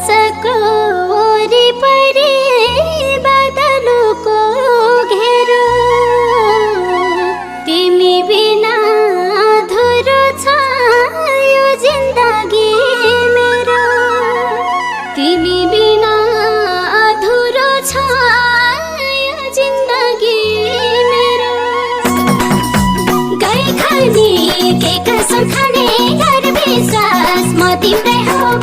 आकाशको वरिपरि बादलको घेरो तिमी बिना अधुरो छ यो जिन्दगी मेरो तिमी बिना अधुरो छ यो जिन्दगी मेरो गई खानी के कसम खाने घर विश्वास म तिम्रै हो